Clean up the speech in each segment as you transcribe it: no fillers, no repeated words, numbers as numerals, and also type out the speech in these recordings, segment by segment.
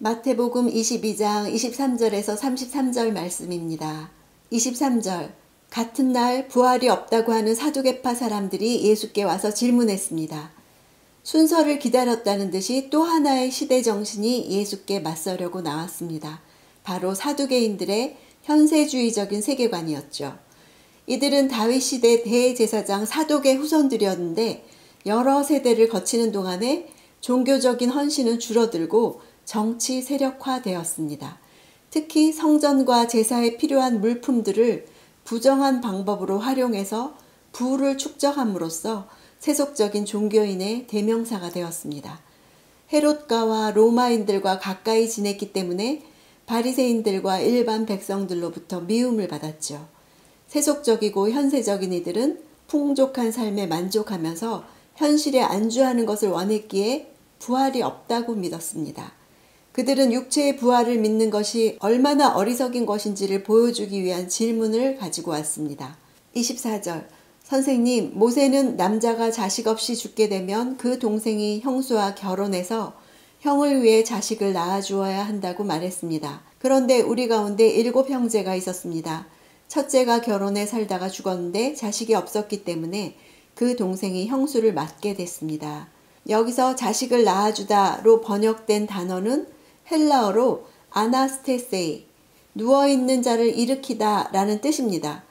마태복음 22장 23절에서 33절 말씀입니다. 23절, 같은 날 부활이 없다고 하는 사두개파 사람들이 예수께 와서 질문했습니다. 순서를 기다렸다는 듯이 또 하나의 시대 정신이 예수께 맞서려고 나왔습니다. 바로 사두개인들의 현세주의적인 세계관이었죠. 이들은 다윗 시대 대제사장 사독의 후손들이었는데 여러 세대를 거치는 동안에 종교적인 헌신은 줄어들고 정치 세력화되었습니다. 특히 성전과 제사에 필요한 물품들을 부정한 방법으로 활용해서 부를 축적함으로써 세속적인 종교인의 대명사가 되었습니다. 헤롯가와 로마인들과 가까이 지냈기 때문에 바리새인들과 일반 백성들로부터 미움을 받았죠. 세속적이고 현세적인 이들은 풍족한 삶에 만족하면서 현실에 안주하는 것을 원했기에 부활이 없다고 믿었습니다. 그들은 육체의 부활을 믿는 것이 얼마나 어리석인 것인지를 보여주기 위한 질문을 가지고 왔습니다. 24절, 선생님, 모세는 남자가 자식 없이 죽게 되면 그 동생이 형수와 결혼해서 형을 위해 자식을 낳아주어야 한다고 말했습니다. 그런데 우리 가운데 7 형제가 있었습니다. 첫째가 결혼해 살다가 죽었는데 자식이 없었기 때문에 그 동생이 형수를 맡게 됐습니다. 여기서 자식을 낳아주다로 번역된 단어는 헬라어로 아나스테세이, 누워있는 자를 일으키다 라는 뜻입니다.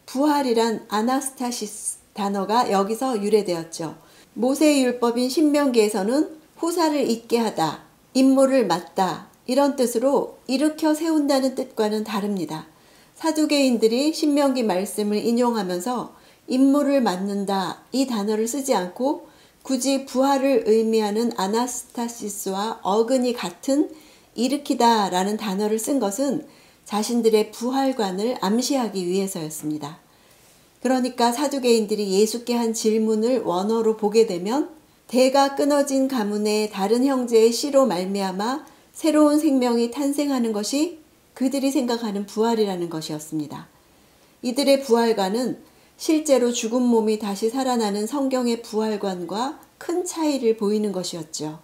부활이란 아나스타시스 단어가 여기서 유래되었죠. 모세의 율법인 신명기에서는 후사를 있게 하다, 임무를 맡다 이런 뜻으로 일으켜 세운다는 뜻과는 다릅니다. 사두개인들이 신명기 말씀을 인용하면서 임무를 맡는다 이 단어를 쓰지 않고 굳이 부활을 의미하는 아나스타시스와 어근이 같은 일으키다 라는 단어를 쓴 것은 자신들의 부활관을 암시하기 위해서였습니다. 그러니까 사두개인들이 예수께 한 질문을 원어로 보게 되면 대가 끊어진 가문의 다른 형제의 씨로 말미암아 새로운 생명이 탄생하는 것이 그들이 생각하는 부활이라는 것이었습니다. 이들의 부활관은 실제로 죽은 몸이 다시 살아나는 성경의 부활관과 큰 차이를 보이는 것이었죠.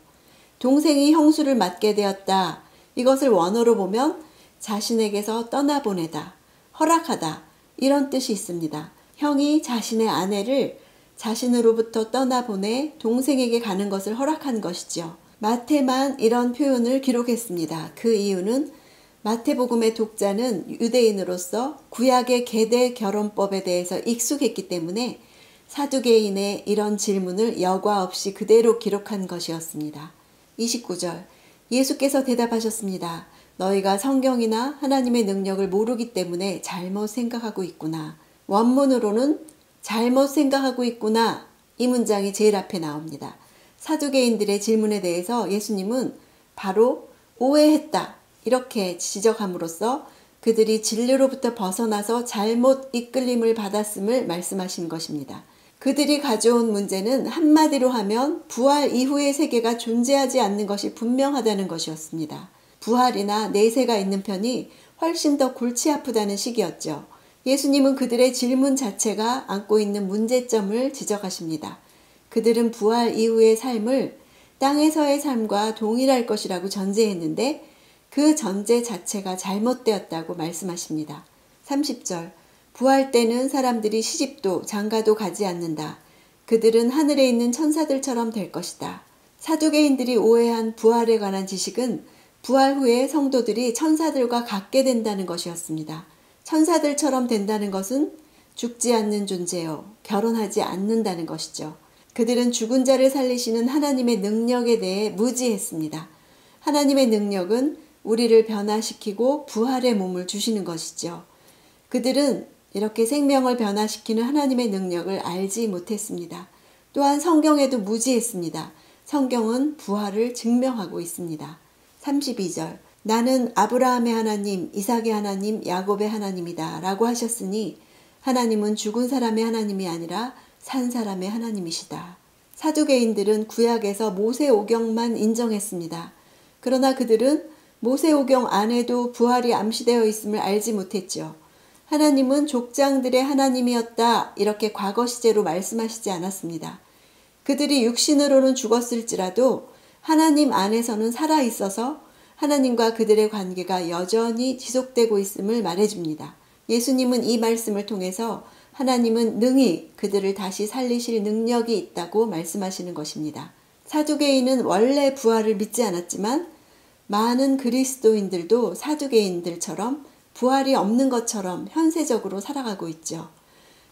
동생이 형수를 맡게 되었다. 이것을 원어로 보면 자신에게서 떠나보내다, 허락하다 이런 뜻이 있습니다. 형이 자신의 아내를 자신으로부터 떠나보내 동생에게 가는 것을 허락한 것이죠. 마태만 이런 표현을 기록했습니다. 그 이유는 마태복음의 독자는 유대인으로서 구약의 계대 결혼법에 대해서 익숙했기 때문에 사두개인의 이런 질문을 여과 없이 그대로 기록한 것이었습니다. 29절, 예수께서 대답하셨습니다. 너희가 성경이나 하나님의 능력을 모르기 때문에 잘못 생각하고 있구나. 원문으로는 잘못 생각하고 있구나 이 문장이 제일 앞에 나옵니다. 사두개인들의 질문에 대해서 예수님은 바로 오해했다 이렇게 지적함으로써 그들이 진리로부터 벗어나서 잘못 이끌림을 받았음을 말씀하신 것입니다. 그들이 가져온 문제는 한마디로 하면 부활 이후의 세계가 존재하지 않는 것이 분명하다는 것이었습니다. 부활이나 내세가 있는 편이 훨씬 더 골치 아프다는 식이었죠. 예수님은 그들의 질문 자체가 안고 있는 문제점을 지적하십니다. 그들은 부활 이후의 삶을 땅에서의 삶과 동일할 것이라고 전제했는데 그 전제 자체가 잘못되었다고 말씀하십니다. 30절, 부활 때는 사람들이 시집도 장가도 가지 않는다. 그들은 하늘에 있는 천사들처럼 될 것이다. 사두개인들이 오해한 부활에 관한 지식은 부활 후에 성도들이 천사들과 같게 된다는 것이었습니다. 천사들처럼 된다는 것은 죽지 않는 존재요, 결혼하지 않는다는 것이죠. 그들은 죽은 자를 살리시는 하나님의 능력에 대해 무지했습니다. 하나님의 능력은 우리를 변화시키고 부활의 몸을 주시는 것이죠. 그들은 이렇게 생명을 변화시키는 하나님의 능력을 알지 못했습니다. 또한 성경에도 무지했습니다. 성경은 부활을 증명하고 있습니다. 32절, 나는 아브라함의 하나님, 이삭의 하나님, 야곱의 하나님이다 라고 하셨으니 하나님은 죽은 사람의 하나님이 아니라 산 사람의 하나님이시다. 사두개인들은 구약에서 모세오경만 인정했습니다. 그러나 그들은 모세오경 안에도 부활이 암시되어 있음을 알지 못했죠. 하나님은 족장들의 하나님이었다 이렇게 과거 시제로 말씀하시지 않았습니다. 그들이 육신으로는 죽었을지라도 하나님 안에서는 살아있어서 하나님과 그들의 관계가 여전히 지속되고 있음을 말해줍니다. 예수님은 이 말씀을 통해서 하나님은 능히 그들을 다시 살리실 능력이 있다고 말씀하시는 것입니다. 사두개인은 원래 부활을 믿지 않았지만 많은 그리스도인들도 사두개인들처럼 부활이 없는 것처럼 현세적으로 살아가고 있죠.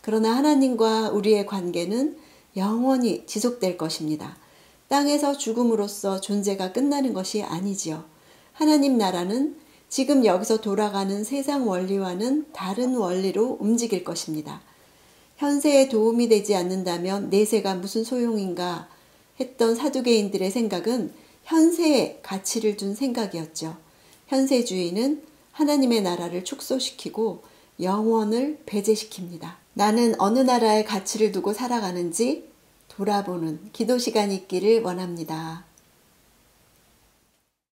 그러나 하나님과 우리의 관계는 영원히 지속될 것입니다. 땅에서 죽음으로써 존재가 끝나는 것이 아니지요. 하나님 나라는 지금 여기서 돌아가는 세상 원리와는 다른 원리로 움직일 것입니다. 현세에 도움이 되지 않는다면 내세가 무슨 소용인가 했던 사두개인들의 생각은 현세에 가치를 둔 생각이었죠. 현세주의는 하나님의 나라를 축소시키고 영원을 배제시킵니다. 나는 어느 나라에 가치를 두고 살아가는지 돌아보는 기도 시간이 있기를 원합니다.